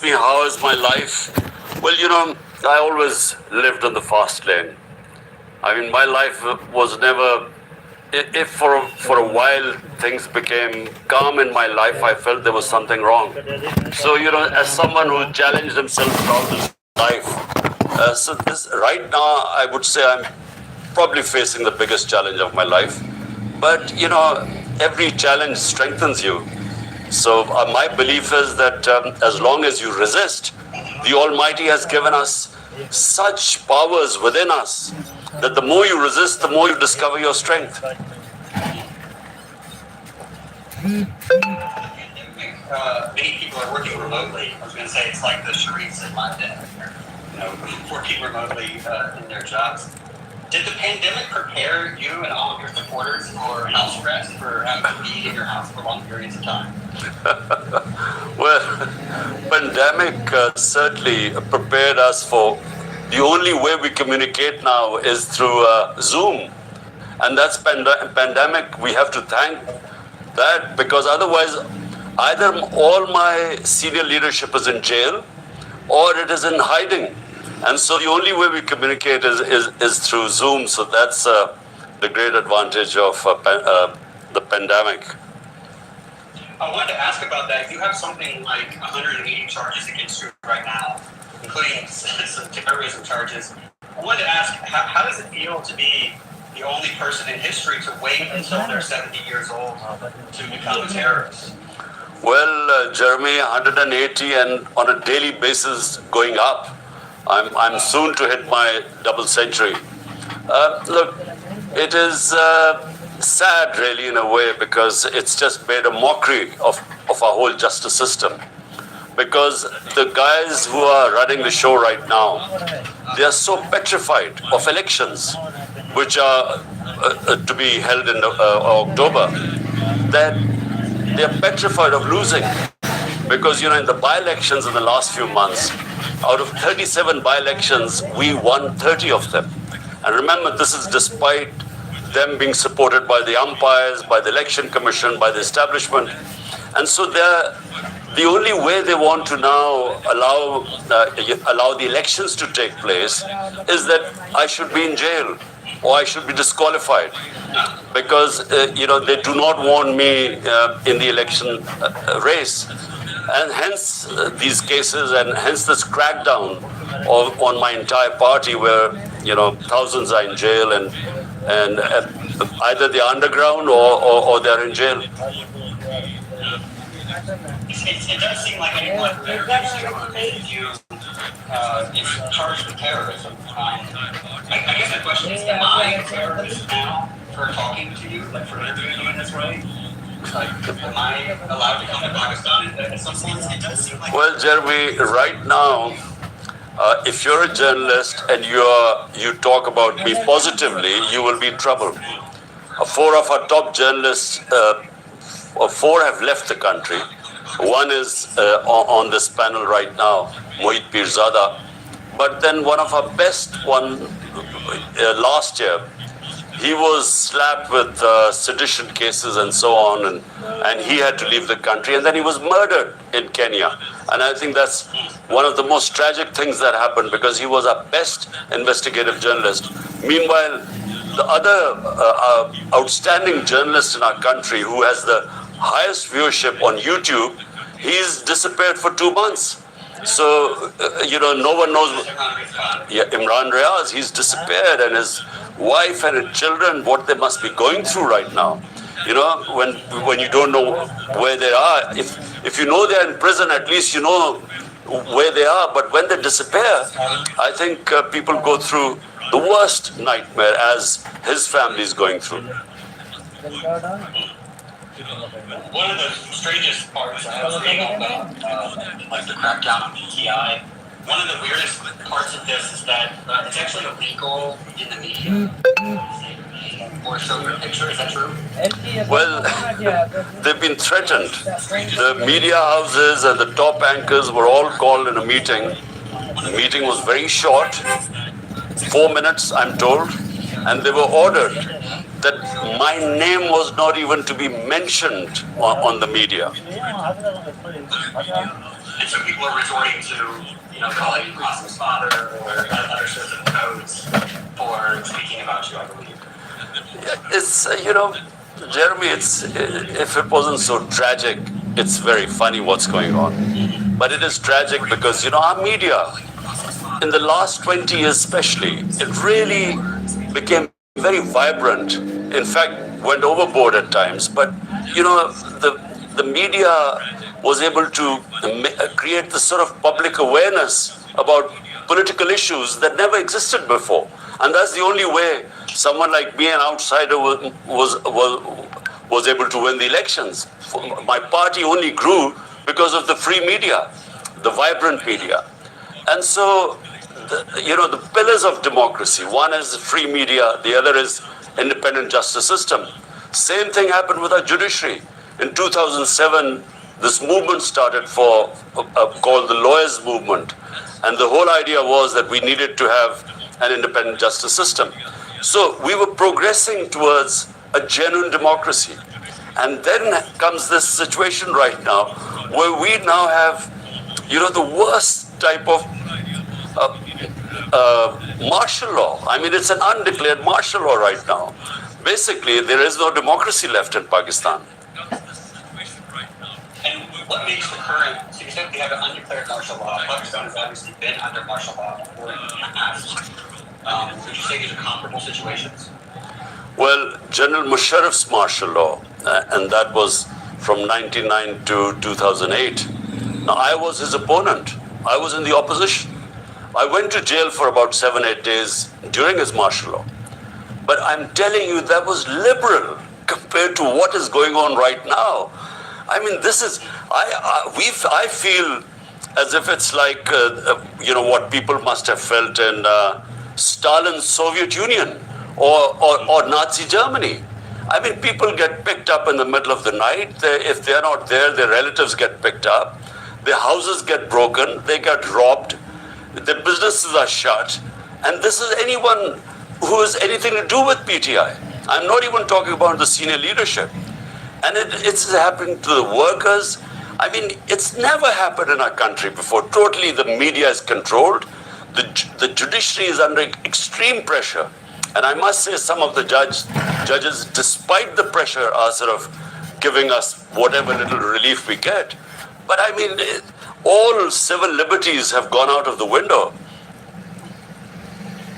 me how is my life? Well, I always lived on the fast lane. I mean, my life was never. If for a while things became calm in my life, I felt there was something wrong. So, as someone who challenged himself throughout his life, so this right now, I would say I'm probably facing the biggest challenge of my life. But, every challenge strengthens you. So my belief is that as long as you resist, the Almighty has given us such powers within us that the more you resist, the more you discover your strength. Many people are working remotely. I was going to say it's like the Sharifs in my day, working remotely in their jobs. Did the pandemic prepare you and all of your supporters for house arrest, for having to be in your house for long periods of time? Well, pandemic certainly prepared us for the only way we communicate now is through Zoom. And that's pandemic. We have to thank that because otherwise either all my senior leadership is in jail or it is in hiding. And so the only way we communicate is through Zoom. So that's the great advantage of the pandemic. I wanted to ask about that. You have something like 180 charges against you right now, including some terrorism charges. I wanted to ask, how does it feel to be the only person in history to wait until they're 70 years old to become a terrorist? Well, Jeremy, 180 and on a daily basis going up. I'm soon to hit my double century. Look, it is sad really in a way because it's just made a mockery of our whole justice system. Because the guys who are running the show right now, they are so petrified of elections, which are to be held in October, that they are petrified of losing. Because, in the by-elections in the last few months, out of 37 by-elections, we won 30 of them. And remember, this is despite them being supported by the umpires, by the election commission, by the establishment. And so the only way they want to now allow the elections to take place is that I should be in jail or I should be disqualified. Because, they do not want me in the election race. And hence these cases and hence this crackdown on my entire party where, thousands are in jail and either they're underground or they're in jail. It does seem like anyone who interviews you is charged with terrorism. I guess the question is, am I a terrorist now for talking to you, like for interviewing you in this way? Am I allowed to come to Pakistan at some point? It does seem like. Well, Jeremy, right now, if you're a journalist and you talk about me positively, you will be in trouble. 4 of our top journalists, 4 have left the country. One is on this panel right now, Mohit Pirzada. But then one of our best last year, he was slapped with sedition cases and so on, and he had to leave the country. And then he was murdered in Kenya. And I think that's one of the most tragic things that happened because he was our best investigative journalist. Meanwhile, the other outstanding journalist in our country who has the highest viewership on YouTube, he's disappeared for 2 months. So, no one knows. Yeah, Imran, he's disappeared, and his wife and his children, what they must be going through right now. When you don't know where they are. If you know they're in prison, at least you know where they are. But when they disappear, I think people go through the worst nightmare as his family is going through. One of the strangest parts I was reading about, like the crackdown on PTI, one of the weirdest parts of this is that it's actually illegal in the media or show your picture. Is that true? Well, they've been threatened. The media houses and the top anchors were all called in a meeting. The meeting was very short, 4 minutes, I'm told, and they were ordered that my name was not even to be mentioned on the media. And so people are resorting to, calling you Qasim's father or other sorts of codes for speaking about you, I believe. It's, Jeremy, if it wasn't so tragic, it's very funny what's going on. But it is tragic because, our media, in the last 20 years especially, it really became very vibrant. In fact, went overboard at times. But, the media was able to create this sort of public awareness about political issues that never existed before. And that's the only way someone like me, an outsider, was able to win the elections. My party only grew because of the free media, the vibrant media. And so, the pillars of democracy, one is free media, the other is independent justice system. Same thing happened with our judiciary. In 2007, this movement started called the lawyers' movement. And the whole idea was that we needed to have an independent justice system. So we were progressing towards a genuine democracy. And then comes this situation right now where we now have, the worst type of martial law. I mean, it's an undeclared martial law right now. Basically, there is no democracy left in Pakistan. And what makes the current, so you said we have an undeclared martial law. Pakistan has obviously been under martial law before in the past. Would you say these are comparable situations? Well, General Musharraf's martial law, and that was from 1999 to 2008. Now, I was his opponent. I was in the opposition. I went to jail for about 7-8 days during his martial law. But I'm telling you, that was liberal compared to what is going on right now. I mean, this is, I feel as if it's like, what people must have felt in Stalin's Soviet Union or Nazi Germany. I mean, people get picked up in the middle of the night. If they're not there, their relatives get picked up. Their houses get broken. They get robbed. Their businesses are shut. And this is anyone who has anything to do with PTI. I'm not even talking about the senior leadership. And it's happening to the workers. I mean, it's never happened in our country before. Totally, the media is controlled. The judiciary is under extreme pressure. And I must say, some of the judges, despite the pressure, are sort of giving us whatever little relief we get. But I mean, all civil liberties have gone out of the window.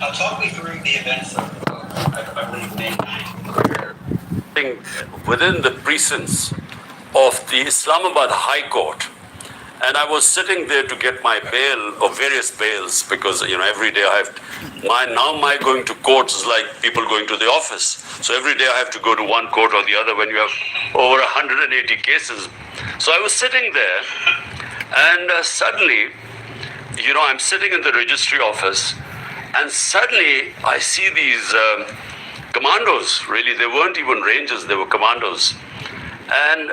Now, talk me through the events of, I believe, May 9th. Within the precincts of the Islamabad High Court, and I was sitting there to get my bail, or various bails, because every day I have my going to courts is like people going to the office. So every day I have to go to one court or the other when you have over 180 cases. So I was sitting there, and suddenly, I'm sitting in the registry office, and suddenly I see these commandos. Really, they weren't even rangers, they were commandos. And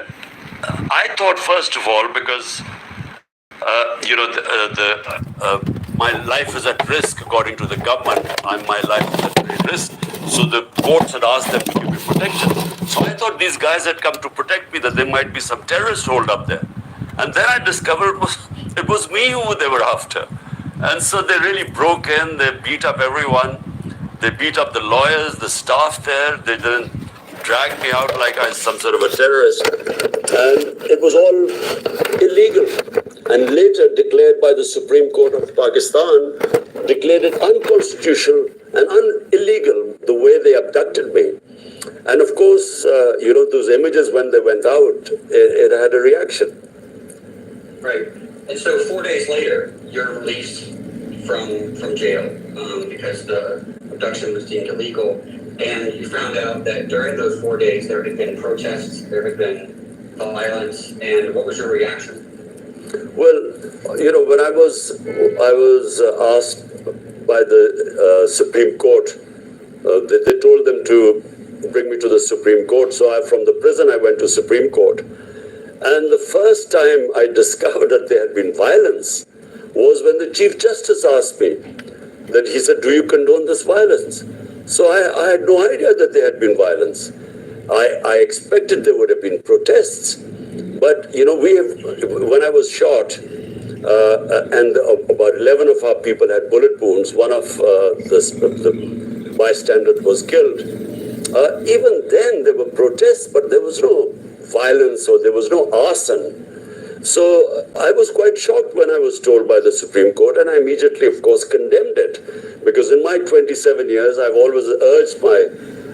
I thought, first of all, because my life is at risk according to the government. My life is at risk. So the courts had asked them to give me protection. So I thought these guys had come to protect me, that there might be some terrorists holed up there. And then I discovered it was me who they were after. And so they really broke in, they beat up everyone. They beat up the lawyers, the staff there. They didn't drag me out like I was some sort of a terrorist. And it was all illegal. And later declared by the Supreme Court of Pakistan, declared it unconstitutional and illegal, the way they abducted me. And of course, those images, when they went out, it had a reaction. Right. And so 4 days later, you're released from jail because the abduction was deemed illegal. And you found out that during those 4 days, there had been protests, there had been violence. And what was your reaction? Well, when I was asked by the Supreme Court, they told them to bring me to the Supreme Court. So from the prison, I went to Supreme Court. And the first time I discovered that there had been violence was when the Chief Justice asked me, that he said, do you condone this violence? So I had no idea that there had been violence. I expected there would have been protests. But, when I was shot, and about 11 of our people had bullet wounds. One of the bystanders was killed. Even then, there were protests, but there was no violence or there was no arson. So I was quite shocked when I was told by the Supreme Court, and I immediately, of course, condemned it. Because in my 27 years, I've always urged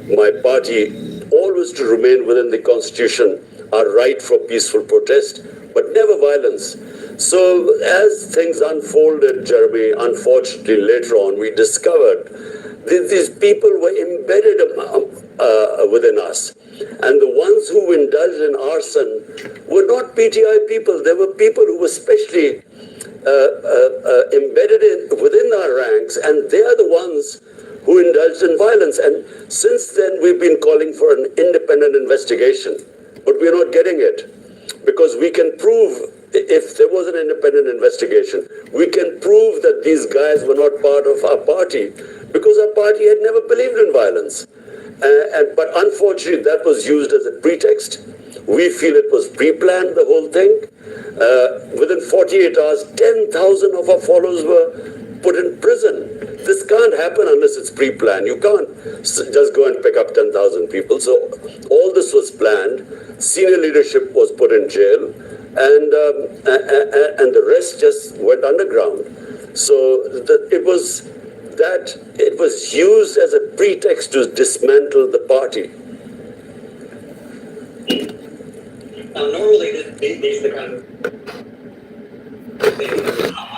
my party always to remain within the Constitution, our right for peaceful protest, but never violence. So as things unfolded, Jeremy, unfortunately later on, we discovered that these people were embedded within us. And the ones who indulged in arson were not PTI people. They were people who were specially embedded within our ranks, and they are the ones who indulged in violence. And since then, we've been calling for an independent investigation, but we're not getting it. Because we can prove, if there was an independent investigation, we can prove that these guys were not part of our party, because our party had never believed in violence. But unfortunately, that was used as a pretext. We feel it was pre-planned, the whole thing. Within 48 hours, 10,000 of our followers were put in prison. This can't happen unless it's pre-planned. You can't just go and pick up 10,000 people. So all this was planned. Senior leadership was put in jail, and the rest just went underground. So it was used as a pretext to dismantle the party. Now, normally, these are the kind of things that would come